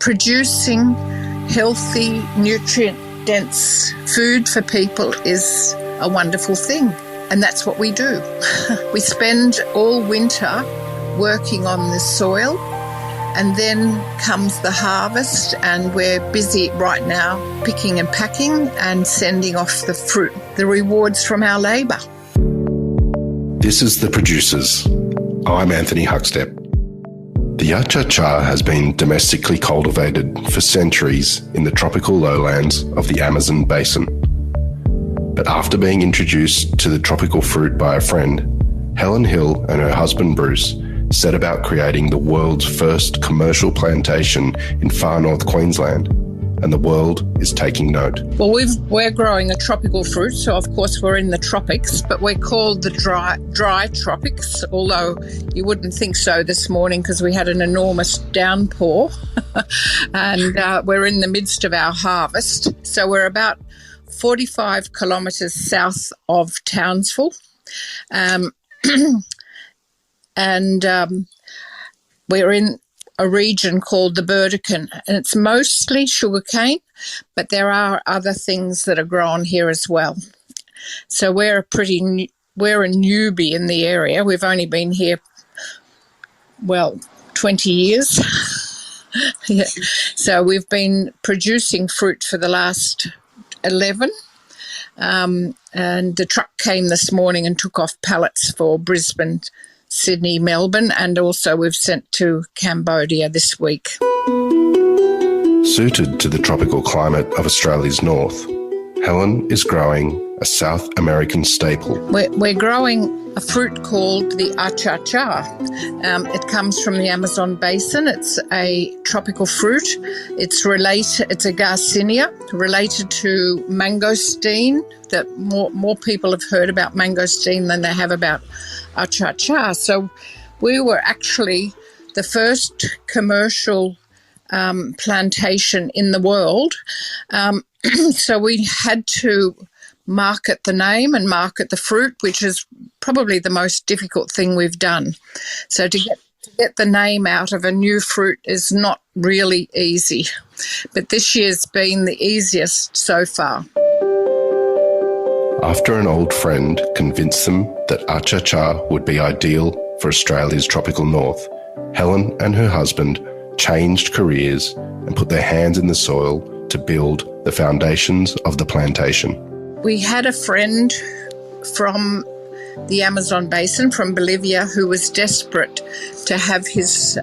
producing healthy, nutrient-dense food for people is a wonderful thing, and that's what we do. We spend all winter working on the soil, and then comes the harvest, and we're busy right now picking and packing and sending off the fruit, the rewards from our labour. This is The Producers. I'm Anthony Huckstep. The Achacha has been domestically cultivated for centuries in the tropical lowlands of the Amazon basin. But after being introduced to the tropical fruit by a friend, Helen Hill and her husband Bruce set about creating the world's first commercial plantation in far north Queensland, and the world is taking note. Well, we're growing a tropical fruit, so of course we're in the tropics, but we're called the dry tropics, although you wouldn't think so this morning because we had an enormous downpour and we're in the midst of our harvest. So we're about 45 kilometres south of Townsville. We're in a region called the Burdekin, and it's mostly sugarcane, but there are other things that are grown here as well. So we're a newbie in the area. We've only been here, 20 years. Yeah. So we've been producing fruit for the last 11. And the truck came this morning and took off pallets for Brisbane, Sydney, Melbourne, and also we've sent to Cambodia this week. Suited to the tropical climate of Australia's north, Helen is growing a South American staple. We're growing a fruit called the Achacha. It comes from the Amazon basin. It's a tropical fruit. It's a Garcinia, related to mangosteen. That more people have heard about mangosteen than they have about Achacha. So we were actually the first commercial plantation in the world. So we had to market the name and market the fruit, which is probably the most difficult thing we've done. So to get the name out of a new fruit is not really easy. But this year's been the easiest so far. After an old friend convinced them that Achacha would be ideal for Australia's tropical north, Helen and her husband changed careers and put their hands in the soil to build the foundations of the plantation. We had a friend from the Amazon basin, from Bolivia, who was desperate to have his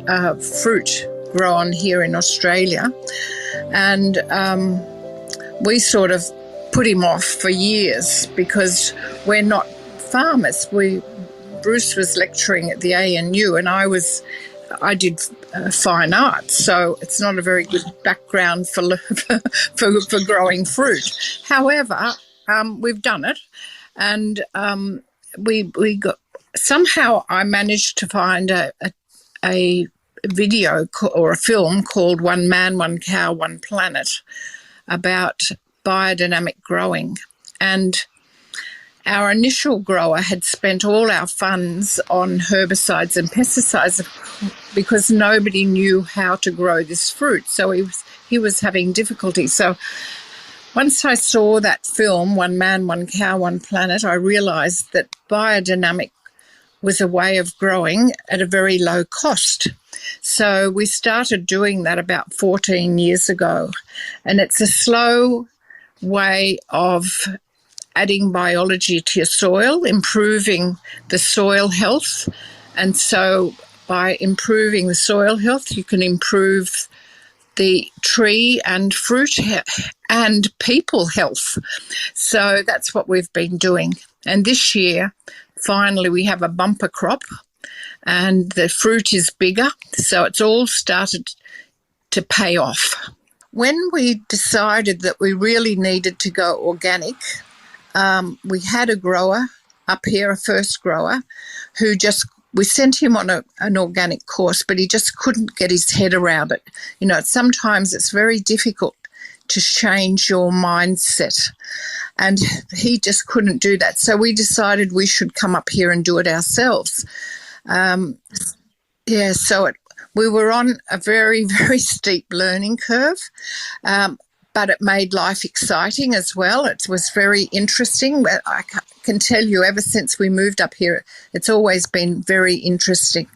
fruit grown here in Australia. And we sort of put him off for years because we're not farmers. Bruce was lecturing at the ANU and I did fine arts, so it's not a very good background for growing fruit. However, we've done it, and we got somehow I managed to find a video or a film called "One Man, One Cow, One Planet" about biodynamic growing, and our initial grower had spent all our funds on herbicides and pesticides because nobody knew how to grow this fruit. So he was having difficulty. So once I saw that film, One Man, One Cow, One Planet, I realised that biodynamic was a way of growing at a very low cost. So we started doing that about 14 years ago. And it's a slow way of adding biology to your soil, improving the soil health. And so by improving the soil health, you can improve the tree and fruit and people health. So that's what we've been doing. And this year, finally, we have a bumper crop and the fruit is bigger. So it's all started to pay off. When we decided that we really needed to go organic, we had a grower up here, a first grower, who we sent him on an organic course, but he just couldn't get his head around it. You know, sometimes it's very difficult to change your mindset, and he just couldn't do that. So we decided we should come up here and do it ourselves. So We were on a very, very steep learning curve, but it made life exciting as well. It was very interesting. I can tell you, ever since we moved up here, it's always been very interesting.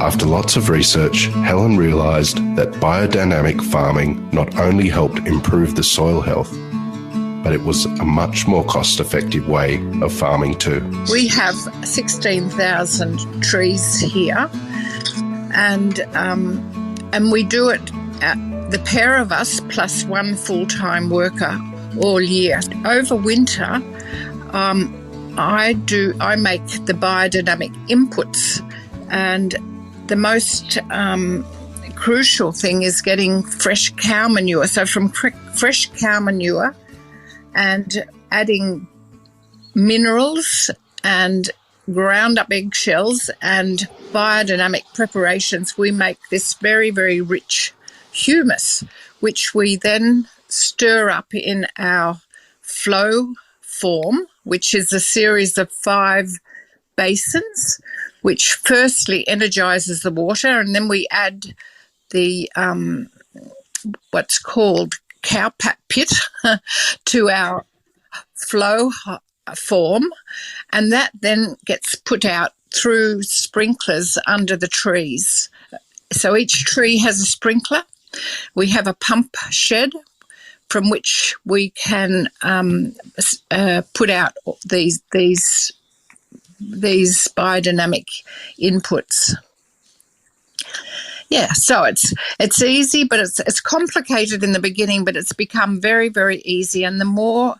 After lots of research, Helen realised that biodynamic farming not only helped improve the soil health, but it was a much more cost-effective way of farming too. We have 16,000 trees here, and we do it, the pair of us plus one full-time worker all year. Over winter, I make the biodynamic inputs, and the most crucial thing is getting fresh cow manure. So from fresh cow manure and adding minerals and ground up eggshells and biodynamic preparations, we make this very, very rich humus, which we then stir up in our flow form, which is a series of 5 basins, which firstly energizes the water, and then we add the what's called cow pit to our flow form, and that then gets put out through sprinklers under the trees. So each tree has a sprinkler. We have a pump shed from which we can put out these biodynamic inputs. Yeah, so it's easy, but it's complicated in the beginning, but it's become very, very easy. And the more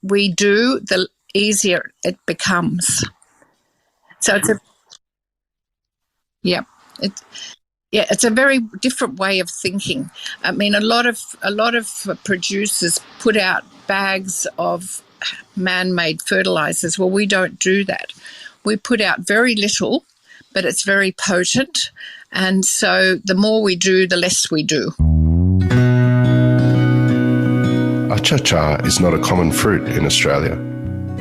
we do, the easier it becomes. So it's a very different way of thinking. I mean, a lot of producers put out bags of man-made fertilizers. Well, we don't do that. We put out very little, but it's very potent. And so the more we do, the less we do. Achacha is not a common fruit in Australia.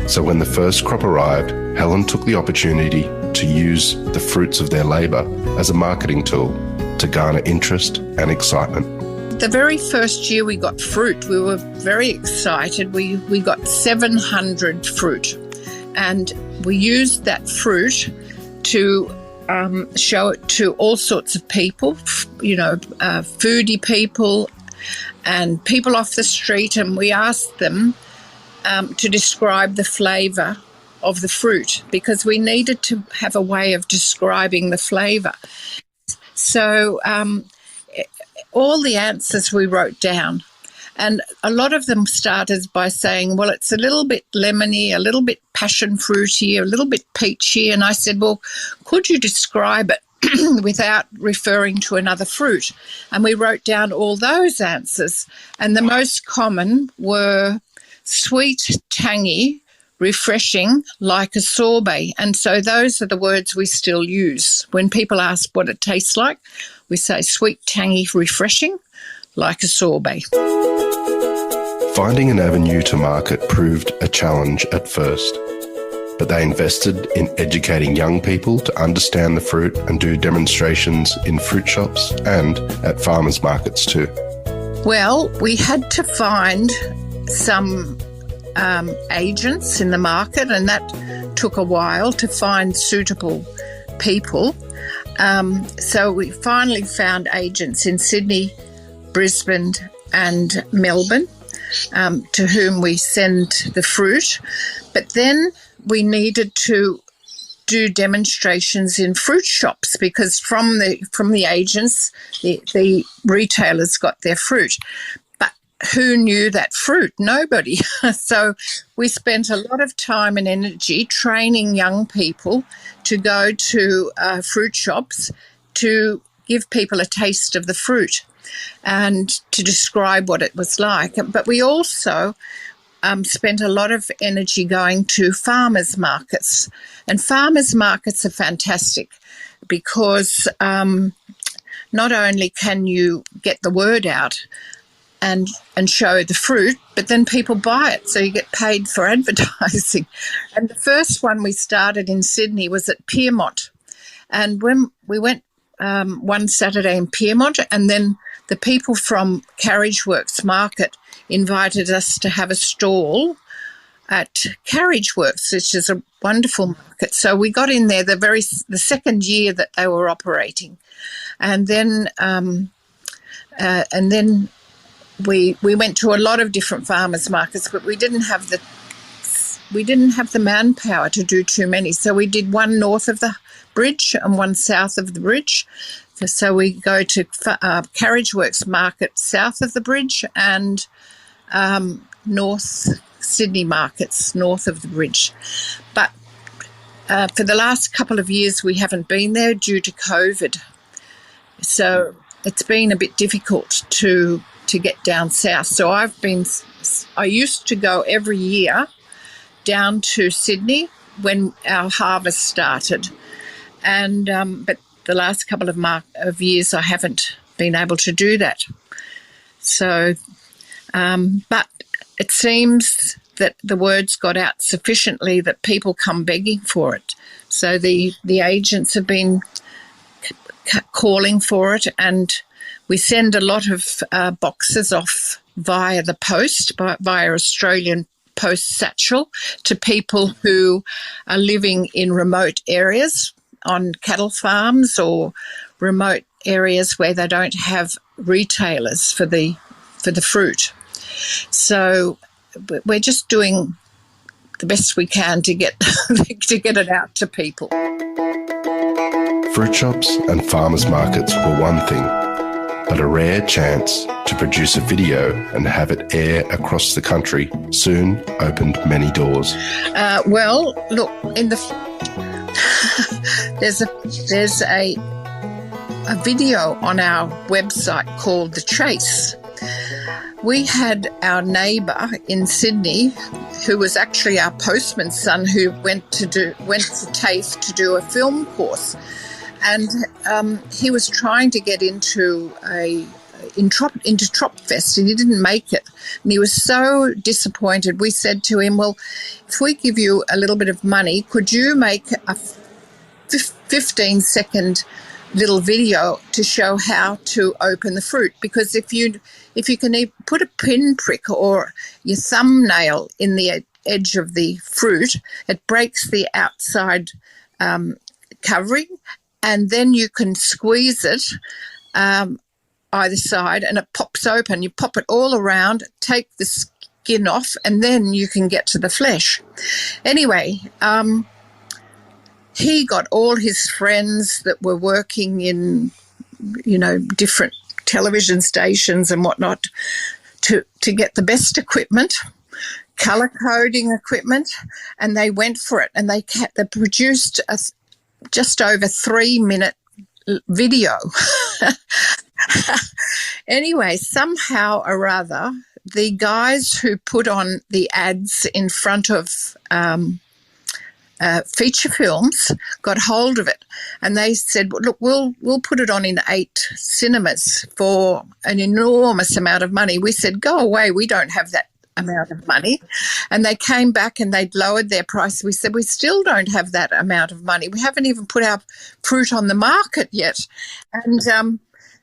So when the first crop arrived, Helen took the opportunity to use the fruits of their labour as a marketing tool to garner interest and excitement. The very first year we got fruit, we were very excited. We got 700 fruit, and we used that fruit to show it to all sorts of people, foodie people and people off the street, and we asked them to describe the flavour of the fruit, because we needed to have a way of describing the flavour. So all the answers we wrote down, and a lot of them started by saying, well, it's a little bit lemony, a little bit passion fruity, a little bit peachy. And I said, well, could you describe it without referring to another fruit? And we wrote down all those answers. And the most common were sweet, tangy, refreshing, like a sorbet. And so those are the words we still use. When people ask what it tastes like, we say sweet, tangy, refreshing, like a sorbet. Finding an avenue to market proved a challenge at first, but they invested in educating young people to understand the fruit and do demonstrations in fruit shops and at farmers markets too. Well, we had to find some agents in the market, and that took a while to find suitable people. So we finally found agents in Sydney, Brisbane and Melbourne, to whom we send the fruit. But then we needed to do demonstrations in fruit shops, because from the agents, the retailers got their fruit. But who knew that fruit? Nobody. So we spent a lot of time and energy training young people to go to fruit shops to give people a taste of the fruit and to describe what it was like. But we also spent a lot of energy going to farmers markets. And farmers markets are fantastic because not only can you get the word out and show the fruit, but then people buy it, so you get paid for advertising. And the first one we started in Sydney was at Piermont, And when we went one Saturday in Piedmont, and then the people from Carriage Works Market invited us to have a stall at Carriage Works, which is a wonderful market. So we got in there the second year that they were operating, and then we went to a lot of different farmers markets, but we didn't have the manpower to do too many. So we did one north of the bridge and one south of the bridge. So we go to Carriage Works Market south of the bridge and North Sydney markets north of the bridge. But for the last couple of years we haven't been there due to COVID. So it's been a bit difficult to get down south. So I used to go every year down to Sydney when our harvest started, and but the last couple of years I haven't been able to do that. So, but it seems that the words got out sufficiently that people come begging for it. So the agents have been calling for it, and we send a lot of boxes off via the post, via Australian Post Satchel, to people who are living in remote areas on cattle farms or remote areas where they don't have retailers for the fruit. So we're just doing the best we can to get it out to people. Fruit shops and farmers markets were one thing, but a rare chance to produce a video and have it air across the country soon opened many doors. Well, look, there's a video on our website called The Chase. We had our neighbour in Sydney, who was actually our postman's son, who went to TAFE to do a film course, and he was trying to get into Tropfest, and he didn't make it, and he was so disappointed. We said to him, well, if we give you a little bit of money, could you make a 15-second little video to show how to open the fruit? Because if you can put a pinprick or your thumbnail in the edge of the fruit, it breaks the outside covering, and then you can squeeze it either side and it pops open. You pop it all around, take the skin off, and then you can get to the flesh. Anyway, he got all his friends that were working in, different television stations and whatnot to get the best equipment, colour coding equipment, and they went for it, and they produced a just over 3-minute video. Anyway, somehow or other, the guys who put on the ads in front of feature films got hold of it, and they said, look, we'll put it on in 8 cinemas for an enormous amount of money. We said, go away, we don't have that amount of money. And they came back and they'd lowered their price. We said, we still don't have that amount of money. We haven't even put our fruit on the market yet. And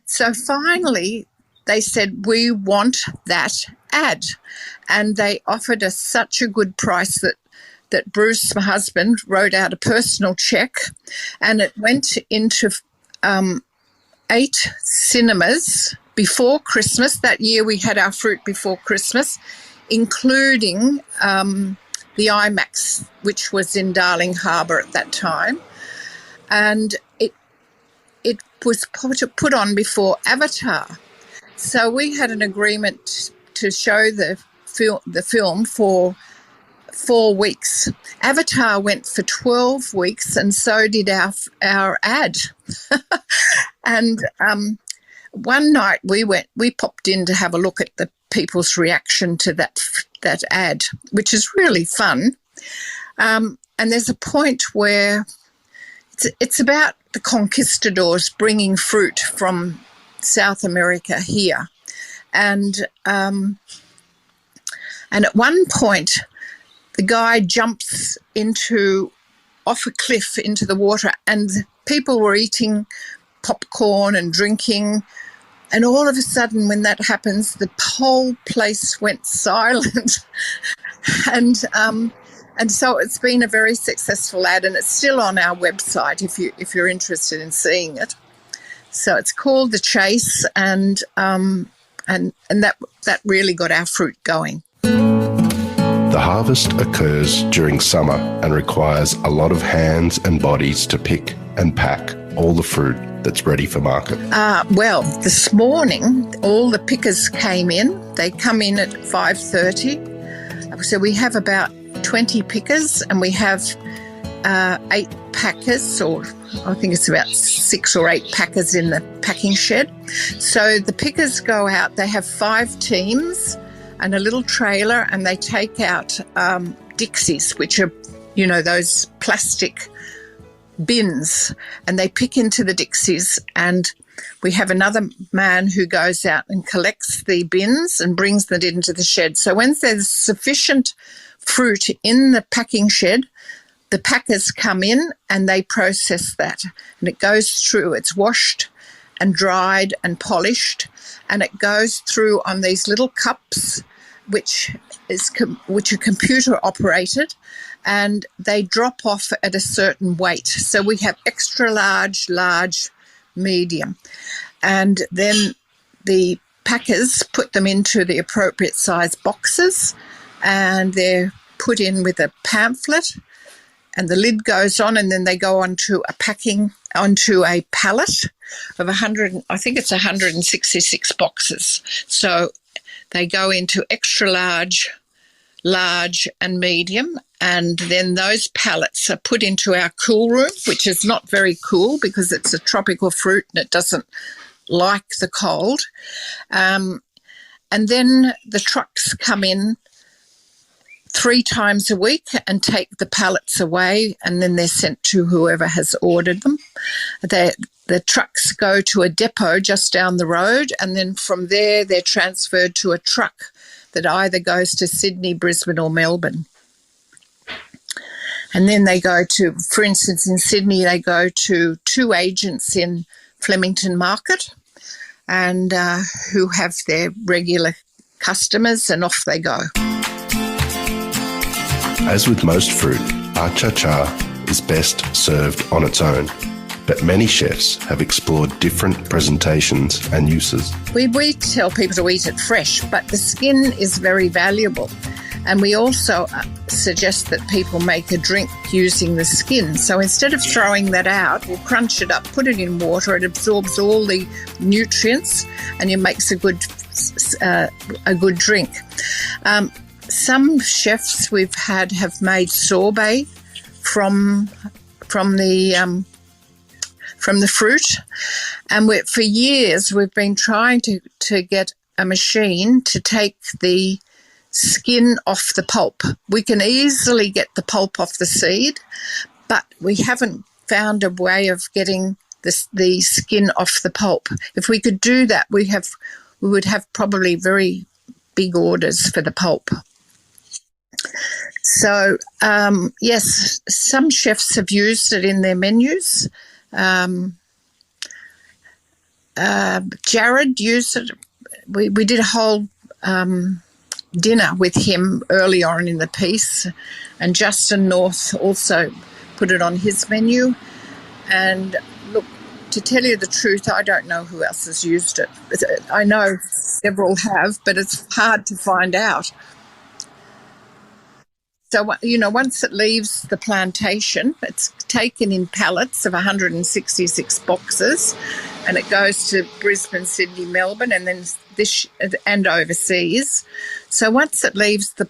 so finally they said, we want that ad. And they offered us such a good price that Bruce, my husband, wrote out a personal check, and it went into 8 cinemas before Christmas. That year we had our fruit before Christmas, including the IMAX, which was in Darling Harbour at that time. And it was put on before Avatar. So we had an agreement to show the film for 4 weeks. Avatar went for 12 weeks, and so did our ad. And one night we popped in to have a look at the people's reaction to that ad, which is really fun. And there's a point where it's about the conquistadors bringing fruit from South America here, and at one point the guy jumps into off a cliff into the water, and people were eating popcorn and drinking. And all of a sudden, when that happens, the whole place went silent. and so it's been a very successful ad, and it's still on our website if you're interested in seeing it. So it's called The Chase, and that really got our fruit going. The harvest occurs during summer and requires a lot of hands and bodies to pick and pack all the fruit that's ready for market. Well, this morning, all the pickers came in. They come in at 5:30. So we have about 20 pickers, and we have 8 packers, or I think it's about 6 or 8 packers in the packing shed. So the pickers go out. They have 5 teams and a little trailer, and they take out Dixies, which are, those plastic bins, and they pick into the Dixies, and we have another man who goes out and collects the bins and brings them into the shed. So when there's sufficient fruit in the packing shed, the packers come in and they process that, and it goes through. It's washed and dried and polished, and it goes through on these little cups, which are computer operated, and they drop off at a certain weight. So we have extra large, medium, and then the packers put them into the appropriate size boxes, and they're put in with a pamphlet, and the lid goes on, and then they go onto a pallet of 166 boxes. So they go into extra large and medium, and then those pallets are put into our cool room, which is not very cool because it's a tropical fruit and it doesn't like the cold. And then the trucks come in 3 times a week and take the pallets away, and then they're sent to whoever has ordered them. The trucks go to a depot just down the road, and then from there they're transferred to a truck that either goes to Sydney, Brisbane or Melbourne. And then they go to, for instance, in Sydney, they go to 2 agents in Flemington Market, and who have their regular customers, and off they go. As with most fruit, Achacha is best served on its own, but many chefs have explored different presentations and uses. We tell people to eat it fresh, but the skin is very valuable. And we also suggest that people make a drink using the skin. So instead of throwing that out, we'll crunch it up, put it in water, it absorbs all the nutrients, and it makes a good drink. Some chefs we've had have made sorbet from the fruit, and for years we've been trying to get a machine to take the skin off the pulp. We can easily get the pulp off the seed, but we haven't found a way of getting the skin off the pulp. If we could do that, we would have probably very big orders for the pulp. So, yes, some chefs have used it in their menus. Jared used it. We did a whole dinner with him early on in the piece, and Justin North also put it on his menu. And look, to tell you the truth, I don't know who else has used it. I know several have, but it's hard to find out. So, once it leaves the plantation, it's taken in pallets of 166 boxes, and it goes to Brisbane, Sydney, Melbourne, and then and overseas. So once it leaves the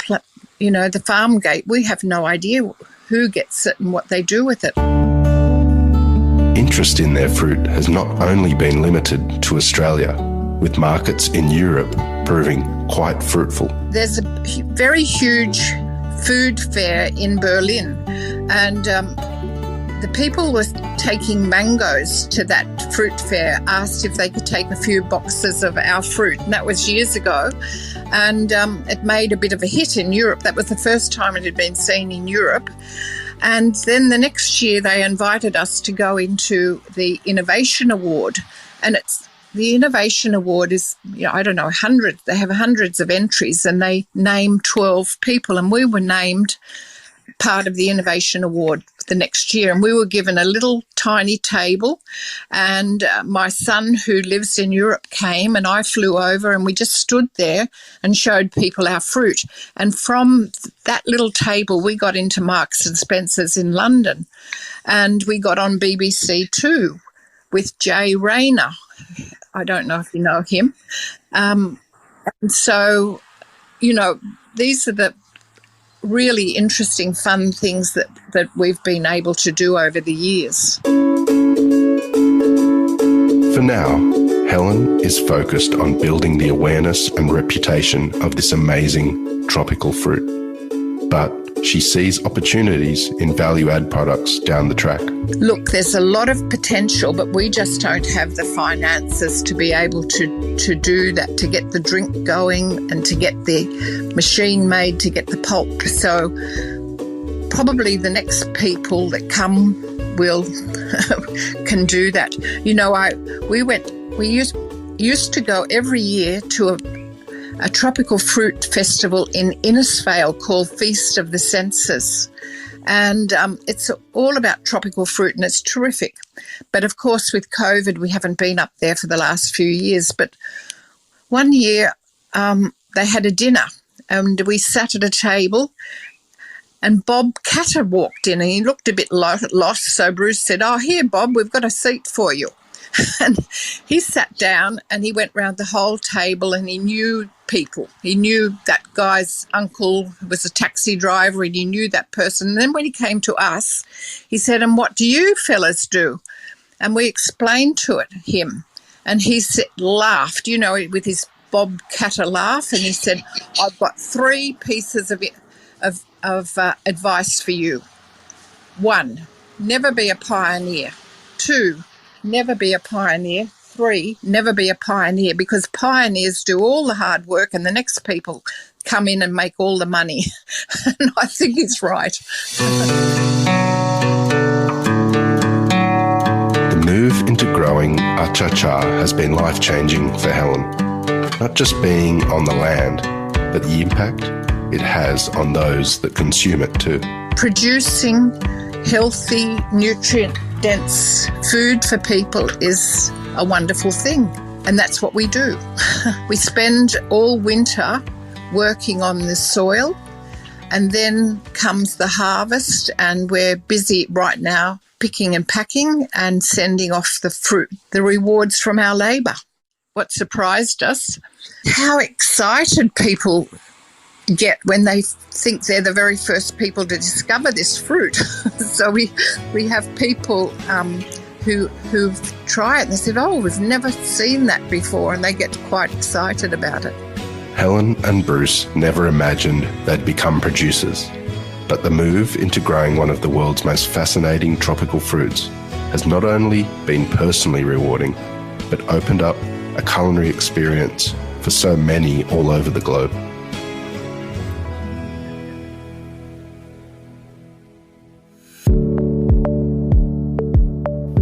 farm gate, we have no idea who gets it and what they do with it. Interest in their fruit has not only been limited to Australia, with markets in Europe proving quite fruitful. There's a very huge food fair in Berlin, and the people were taking mangoes to that fruit fair, asked if they could take a few boxes of our fruit, and that was years ago, and it made a bit of a hit in Europe. That was the first time it had been seen in Europe, And then the next year they invited us to go into the Innovation Award. And the Innovation Award is, I don't know, hundreds. They have hundreds of entries and they name 12 people. And we were named part of the Innovation Award the next year. And we were given a little tiny table. And my son, who lives in Europe, came and I flew over and we just stood there and showed people our fruit. And from that little table, we got into Marks and Spencer's in London. And we got on BBC Two with Jay Rayner. I don't know if you know him. And so, these are the really interesting, fun things that we've been able to do over the years. For now, Helen is focused on building the awareness and reputation of this amazing tropical fruit. But she sees opportunities in value-add products down the track. Look, there's a lot of potential, but we just don't have the finances to be able to do that, to get the drink going and to get the machine made, to get the pulp. So probably the next people that come will can do that. We used to go every year to a tropical fruit festival in Innisfail called Feast of the Senses. And it's all about tropical fruit and it's terrific. But of course, with COVID, we haven't been up there for the last few years. But one year they had a dinner and we sat at a table and Bob Catter walked in and he looked a bit lost. So Bruce said, "Oh, here, Bob, we've got a seat for you." And he sat down and he went round the whole table and he knew people. He knew that guy's uncle was a taxi driver and he knew that person. And then when he came to us, he said, "And what do you fellas do?" And we explained to him. And he laughed, with his Bob Catter laugh. And he said, "I've got 3 pieces of advice for you. 1, never be a pioneer. 2, never be a pioneer. 3, never be a pioneer, because pioneers do all the hard work and the next people come in and make all the money." And I think he's right. The move into growing Achacha has been life-changing for Helen. Not just being on the land, but the impact it has on those that consume it too. Producing healthy, nutrient-dense food for people is a wonderful thing, and that's what we do. We spend all winter working on the soil, and then comes the harvest, and we're busy right now picking and packing and sending off the fruit, the rewards from our labour. What surprised us, how excited people get when they think they're the very first people to discover this fruit. So we have people who've tried it and they said, "Oh, we've never seen that before," and they get quite excited about it. Helen and Bruce never imagined they'd become producers, but the move into growing one of the world's most fascinating tropical fruits has not only been personally rewarding, but opened up a culinary experience for so many all over the globe.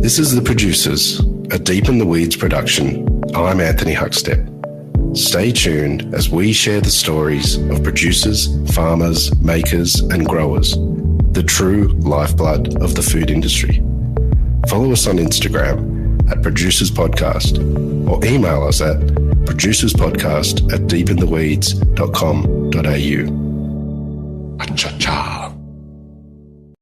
This is The Producers, a Deep in the Weeds production. I'm Anthony Huckstep. Stay tuned as we share the stories of producers, farmers, makers and growers, the true lifeblood of the food industry. Follow us on Instagram at Producers Podcast or email us at producerspodcast@deepintheweeds.com.au. Achacha.